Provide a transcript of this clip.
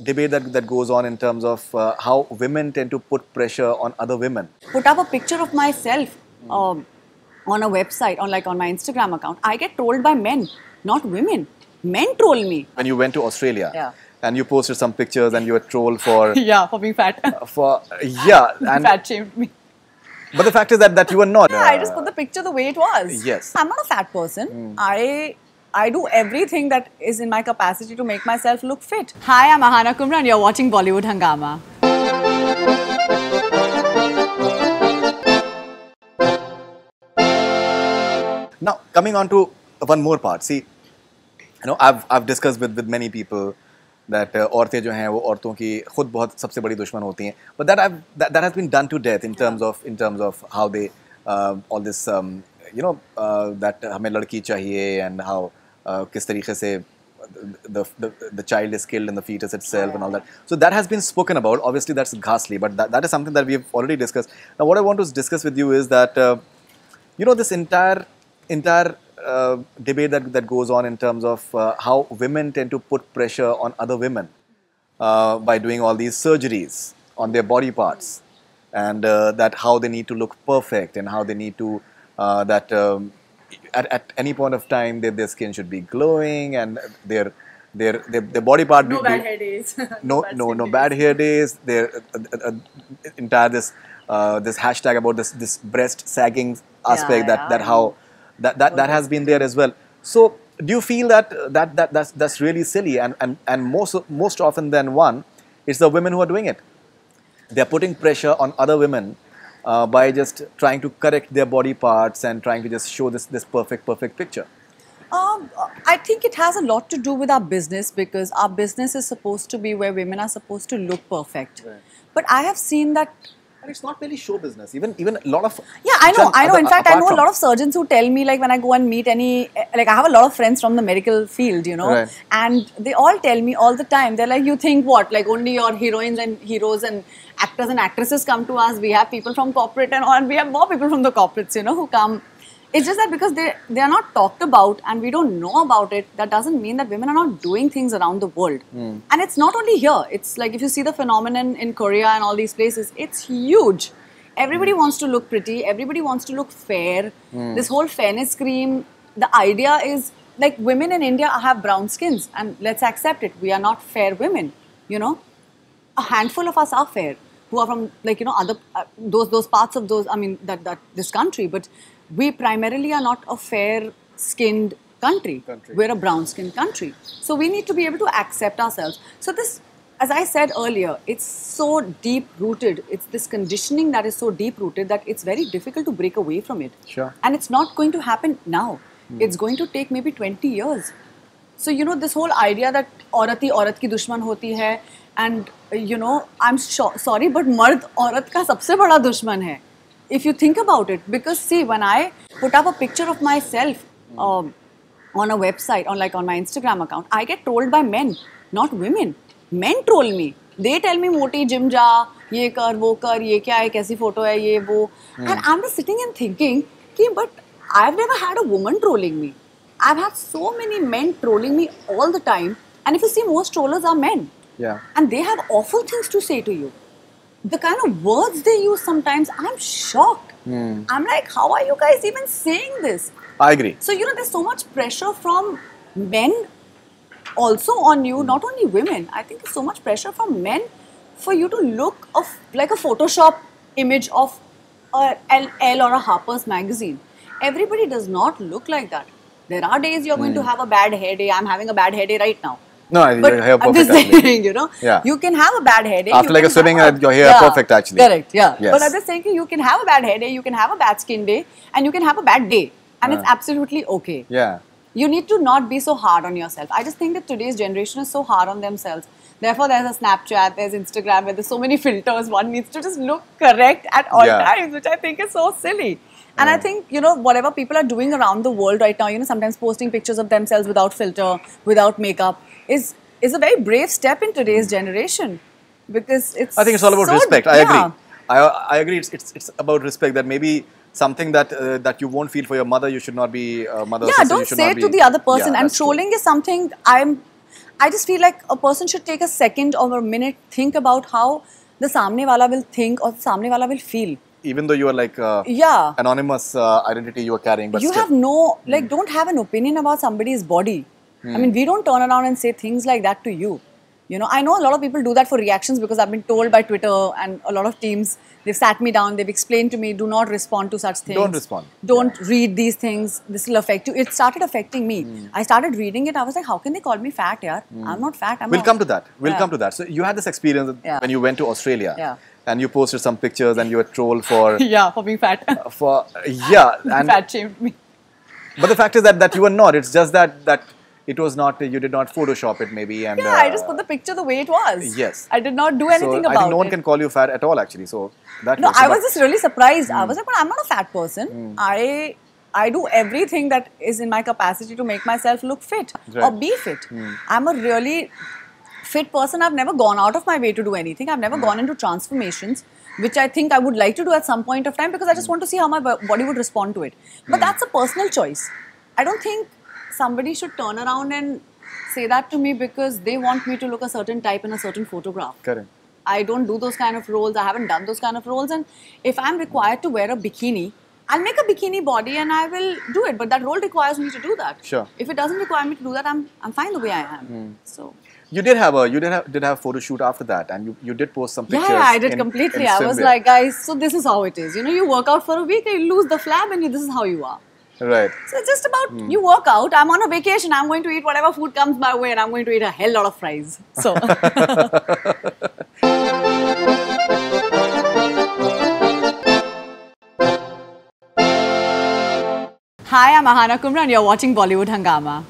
debate that goes on in terms of how women tend to put pressure on other women. Put up a picture of myself on a website, on my Instagram account. I get trolled by men, not women. Men troll me. When you went to Australia, Yeah. and you posted some pictures and you were trolled for Yeah, for being fat. and Fat shamed me. but the fact is that you were not. Yeah, I just put the picture the way it was. Yes. I'm not a fat person. I do everything that is in my capacity to make myself look fit. Hi, I'm Aahana Kumra and you're watching Bollywood Hungama. Now coming on to one more part. See, I've discussed with many people that औरतें जो हैं वो औरतों की खुद बहुत सबसे बड़ी दुश्मन होती हैं. But that has been done to death in terms of how they all this that हमें लड़की चाहिए and how किस तरीके से the child is killed in the fetus itself and all that. So that has been spoken about. Obviously that's ghastly, but that is something that we have already discussed. Now what I want to discuss with you is that this entire debate that goes on in terms of how women tend to put pressure on other women by doing all these surgeries on their body parts, and that how they need to look perfect and how they need to at any point of time their skin should be glowing and their body part No bad hair days. no bad hair days. Their entire this hashtag about this breast sagging aspect that has been there as well. So do you feel that's really silly, and most often than one, it's the women who are doing it. They're putting pressure on other women by just trying to correct their body parts and trying to just show this perfect picture. I think it has a lot to do with our business, because our business is supposed to be where women are supposed to look perfect. Right. But I have seen that. And it's not really show business. Even a lot of Yeah, I know. In fact, I know a lot of surgeons who tell me, like, when I go and meet I have a lot of friends from the medical field, Right. and they all tell me all the time. They're like, you think what? Like, only your heroines and heroes and actors and actresses come to us. We have people from corporate and we have more people from the corporates, who come. It's just that because they are not talked about and we don't know about it, that doesn't mean that women are not doing things around the world. And it's not only here. It's like if you see the phenomenon in Korea and all these places, it's huge. Everybody wants to look pretty. Everybody wants to look fair. This whole fairness cream, the idea is like women in India have brown skins, and let's accept it. We are not fair women, A handful of us are fair, who are from other those parts of that this country, but we primarily are not a fair-skinned country. We're a brown-skinned country. So we need to be able to accept ourselves. So this, as I said earlier, it's so deep-rooted. It's this conditioning that is so deep-rooted that it's very difficult to break away from it. Sure. And it's not going to happen now. It's going to take maybe 20 years. So, this whole idea that औरत ही औरत की दुश्मन होती है, and, I'm sorry, but मर्द औरत का सबसे बड़ा दुश्मन है. If you think about it, because see, when I put up a picture of myself on a website, on my Instagram account, I get trolled by men, not women. Men troll me. They tell me, "Moti, gym ja, ye kar, wo kar, ye kya hai, kaisi photo hai, ye wo." And I'm just sitting and thinking, but I've never had a woman trolling me. I've had so many men trolling me all the time. And if you see, most trollers are men. Yeah. And they have awful things to say to you. The kind of words they use sometimes, I'm shocked. I'm like, how are you guys even saying this? I agree. So, there's so much pressure from men also on you, not only women. I think there's so much pressure from men for you to look like a Photoshop image of a Elle or a Harper's magazine. Everybody does not look like that. There are days you're going to have a bad hair day. I'm having a bad hair day right now. No, your hair I'm perfect. just saying, Yeah. you can have a bad hair day. After like a swimming, your hair perfect actually. Correct, yeah. Yes. But I'm just saying, you can have a bad hair day, you can have a bad skin day, and you can have a bad day. And it's absolutely okay. Yeah. You need to not be so hard on yourself. I just think that today's generation is so hard on themselves. Therefore, there's a Snapchat, there's Instagram, where there's so many filters. One needs to just look correct at all times, which I think is so silly. And I think, whatever people are doing around the world right now, sometimes posting pictures of themselves without filter, without makeup, is a very brave step in today's generation. Because I think it's all about respect. I agree. I agree. It's about respect, that maybe something that you won't feel for your mother, you should not be mother. Yeah, sister, don't you should say not it be, to the other person. And that's trolling true. is something I just feel like a person should take a second or a minute, think about how the samne wala will think or the samne wala will feel. Even though you are like anonymous identity you are carrying, but you still. have no, like, don't have an opinion about somebody's body. I mean, we don't turn around and say things like that to you. You know, I know a lot of people do that for reactions because I've been told by Twitter and a lot of teams, they've sat me down, they've explained to me, do not respond to such things. Don't respond. Don't read these things. This will affect you. It started affecting me. I started reading it. I was like, how can they call me fat, yaar? I'm not fat. We'll come to that. We'll come to that. So you had this experience when you went to Australia. And you posted some pictures and you were trolled for... for being fat. And fat shamed me. But the fact is that you were not. It's just that it was not, you did not Photoshop it maybe. And, I just put the picture the way it was. Yes. I did not do anything about it. I think no one can call you fat at all actually. So that No, I was just really surprised. I was like, but I'm not a fat person. I do everything that is in my capacity to make myself look fit or be fit. I'm a really fit person. I've never gone out of my way to do anything. I've never gone into transformations, which I think I would like to do at some point of time because I just want to see how my body would respond to it. But that's a personal choice. I don't think somebody should turn around and say that to me because they want me to look a certain type in a certain photograph. Correct. I don't do those kind of roles. I haven't done those kind of roles. And if I'm required to wear a bikini, I'll make a bikini body and I will do it. But that role requires me to do that. Sure. If it doesn't require me to do that, I'm fine the way I am. So. You did have a photo shoot after that, and you did post some pictures. Yeah, I did completely. I was like, guys, so this is how it is. You know, you work out for a week, you lose the flab, and this is how you are. Right. So it's just about you work out. I'm on a vacation. I'm going to eat whatever food comes my way, and I'm going to eat a hell lot of fries. So. Hi, I'm Aahana Kumra, and you're watching Bollywood Hungama.